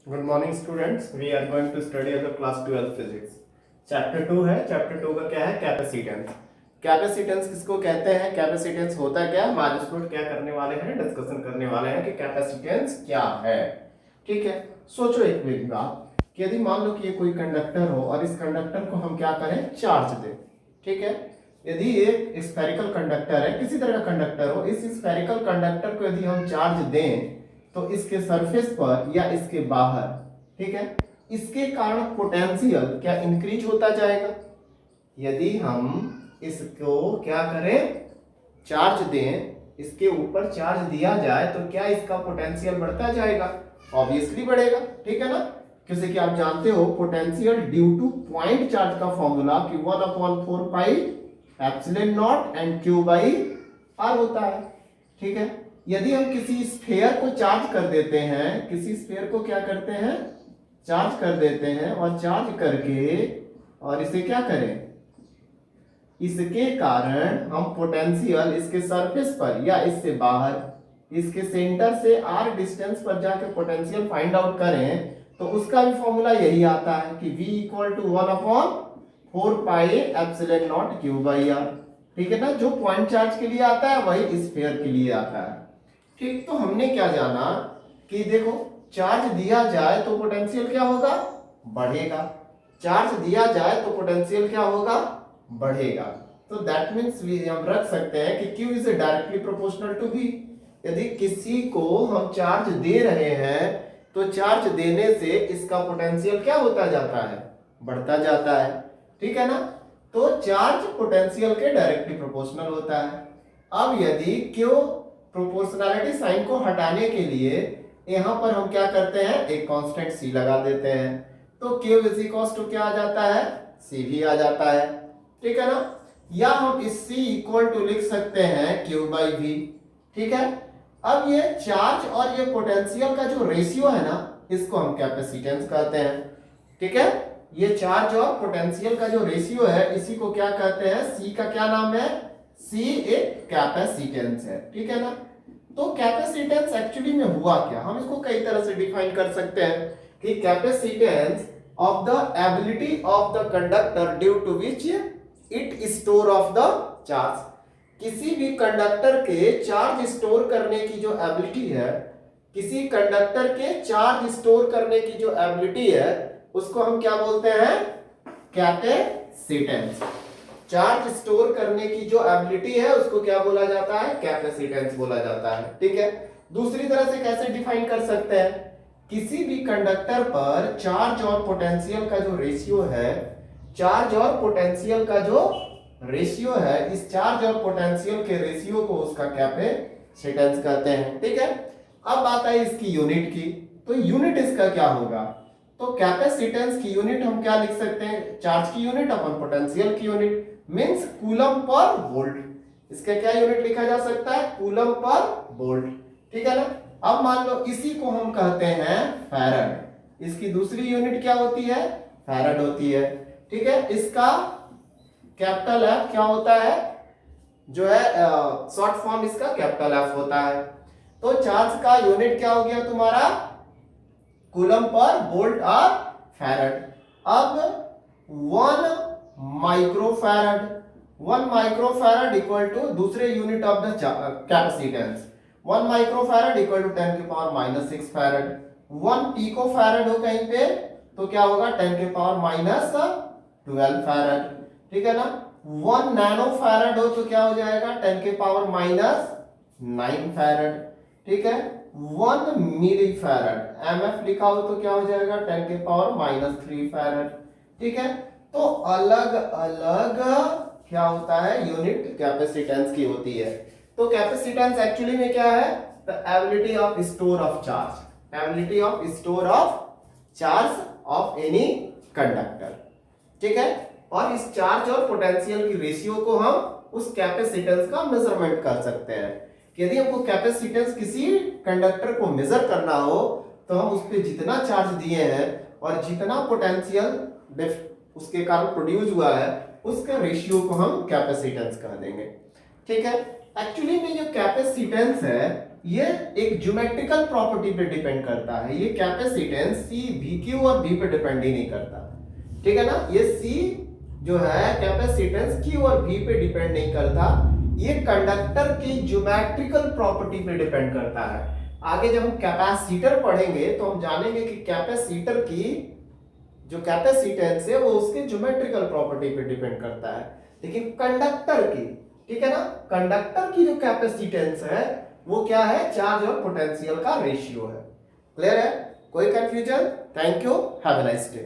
Good morning students, we are going to study अगर class 12 physics. Chapter 2 है। Chapter 2 का क्या है? कैपेसिटेंस। कैपेसिटेंस किसको कहते हैं? कैपेसिटेंस होता क्या है? आज स्टूडेंट क्या करने वाले हैं, डिस्कशन करने वाले हैं कि कैपेसिटेंस क्या है। ठीक है, सोचो एक मिनट बात कि यदि मान लो कि ये कोई कंडक्टर हो और इस कंडक्टर को हम क्या करें, चार्ज दें। ठीक है, यदि एक स्फेरिकल कंडक्टर है, किसी तरह का कंडक्टर हो, इस स्फेरिकल कंडक्टर को यदि हम चार्ज दें तो इसके सरफेस पर या इसके बाहर, ठीक है, इसके कारण पोटेंशियल क्या इंक्रीज होता जाएगा। यदि हम इसको क्या करें, चार्ज दें, इसके ऊपर चार्ज दिया जाए तो क्या इसका पोटेंशियल बढ़ता जाएगा? ऑब्वियसली बढ़ेगा। ठीक है ना, जैसे कि आप जानते हो potential due to point charge का formula Q1/4 pi epsilon not and Q by R होता है। ठीक है, यदि हम किसी स्फीयर को चार्ज कर देते हैं, किसी स्फीयर को क्या करते हैं, चार्ज कर देते हैं, और चार्ज करके और इसे क्या करें, इसके कारण हम पोटेंशियल इसके सरफेस पर या इससे बाहर, इसके सेंटर से r डिस्टेंस पर जाकर पोटेंशियल फाइंड आउट करें तो उसका भी फॉर्मूला यही आता है कि V equal to 1/4 pi epsilon nought Q by R. ठीक है ना, जो पॉइंट चार्ज के लिए आता है वही स्फीयर के लिए आता है। ठीक, तो हमने क्या जाना कि देखो, चार्ज दिया जाए तो पोटेंशियल क्या होगा, बढ़ेगा। चार्ज दिया जाए तो पोटेंशियल क्या होगा, बढ़ेगा। तो दैट मींस हम रख सकते हैं कि Q is directly proportional to V। यदि किसी को हम चार्ज दे रहे हैं तो चार्ज देने से इसका पोटेंशियल क्या होता जाता है, बढ़ता जाता है। ठीक है ना, तो चार्ज पोटेंशियल के डायरेक्टली प्रोपोर्शनल होता है। अब यदि Q प्रोपोर्शनैलिटी साइन को हटाने के लिए यहां पर हम क्या करते हैं, एक कांस्टेंट C लगा देते हैं, तो Q इज इक्वल टू क्या आ जाता है, C भी आ जाता है। ठीक है ना, या हम इस C इक्वल टू लिख सकते हैं Q बाई V। ठीक है, अब ये चार्ज और ये पोटेंशियल का जो रेशियो है ना, इसको हम कैपेसिटेंस कहते हैं। ठीक है, ये चार्ज और पोटेंशियल का जो रेशियो है इसी को क्या कहते हैं, C का क्या नाम है, C एक कैपेसिटेंस है। ठीक है ना, तो कैपेसिटेंस एक्चुअली में हुआ क्या, हम इसको कई तरह से डिफाइन कर सकते हैं कि capacitance of the ability of the conductor due to which it store of the charge. किसी भी कंडक्टर के चार्ज स्टोर करने की जो एबिलिटी है, किसी कंडक्टर के चार्ज स्टोर करने की जो एबिलिटी है, उसको हम क्या बोलते हैं, कैपेसिटेंस। चार्ज स्टोर करने की जो एबिलिटी है उसको क्या बोला जाता है, कैपेसिटेंस बोला जाता है। ठीक है, दूसरी तरह से कैसे डिफाइन कर सकते हैं, किसी भी कंडक्टर पर चार्ज और पोटेंशियल का जो रेशियो है, चार्ज और पोटेंशियल का जो रेशियो है, इस चार्ज और पोटेंशियल के रेशियो को उसका कैपेसिटेंस कहते हैं। ठीक है, अब बात आई इसकी यूनिट की, तो यूनिट इसका क्या होगा, तो कैपेसिटेंस की यूनिट हम क्या लिख सकते हैं, चार्ज की यूनिट अपन पोटेंशियल की unit means coulomb per volt. इसका क्या यूनिट लिखा जा सकता है, कूलम पर वोल्ट। ठीक है ना, अब मान लो इसी को हम कहते हैं फैराड, इसकी दूसरी यूनिट क्या होती है, फैराड होती है। ठीक है, इसका कैपिटल F क्या होता है, जो है शॉर्ट फॉर्म इसका कैपिटल F होता है। तो चार्ज का यूनिट क्या हो गया तुम्हारा, कूलम पर वोल्ट और फैराड। अब 1 माइक्रोफैराड इक्वल टू दूसरे unit of the capacitance, 1 microfarad equal to 10 की पावर माइनस 6 फैराड। 1 पिकोफैराड हो कहीं पे तो क्या होगा, 10 की पावर माइनस 12 फैराड। ठीक है ना, 1 नैनोफैराड हो तो क्या हो जाएगा, 10 की पावर माइनस 9 फैराड। ठीक है, 1 मिलीफैराड MF लिखा हो तो क्या हो जाएगा, 10 की पावर माइनस 3 फैराड। ठीक है, तो अलग अलग क्या होता है, यूनिट कैपेसिटेंस की होती है। तो कैपेसिटेंस एक्चुअली में क्या है, the ability of store of charge, ability of store of charge of any conductor. ठीक है, और इस चार्ज और पोटेंशियल की रेशियो को हम उस कैपेसिटेंस का मेजरमेंट कर सकते हैं। यदि हमको कैपेसिटेंस किसी कंडक्टर को मेजर करना हो तो हम उस पर जितना चार्ज दिए हैं और जितना पोटेंशियल उसके कारण प्रोड्यूस हुआ है, उसके रेशियो को हम कैपेसिटेंस कह देंगे। ठीक है, एक्चुअली में जो कैपेसिटेंस है ये एक ज्योमेट्रिकल प्रॉपर्टी पे डिपेंड करता है। ये कैपेसिटेंस सी वी क्यू और वी पे डिपेंड ही नहीं करता, ठीक है ना। ये सी जो है कैपेसिटेंस क्यू और वी पे डिपेंड नहीं करता, ये कंडक्टर की ज्योमेट्रिकल प्रॉपर्टी पे डिपेंड करता है। आगे जब हम कैपेसिटर पढ़ेंगे तो हम जानेंगे कि कैपेसिटर की जो कैपेसिटेंस है वो उसके ज्योमेट्रिकल प्रॉपर्टी पे डिपेंड करता है, लेकिन कंडक्टर की, ठीक है ना, कंडक्टर की जो कैपेसिटेंस है वो क्या है, चार्ज और पोटेंशियल का रेशियो है। क्लियर है, कोई confusion? Thank you, have a nice day.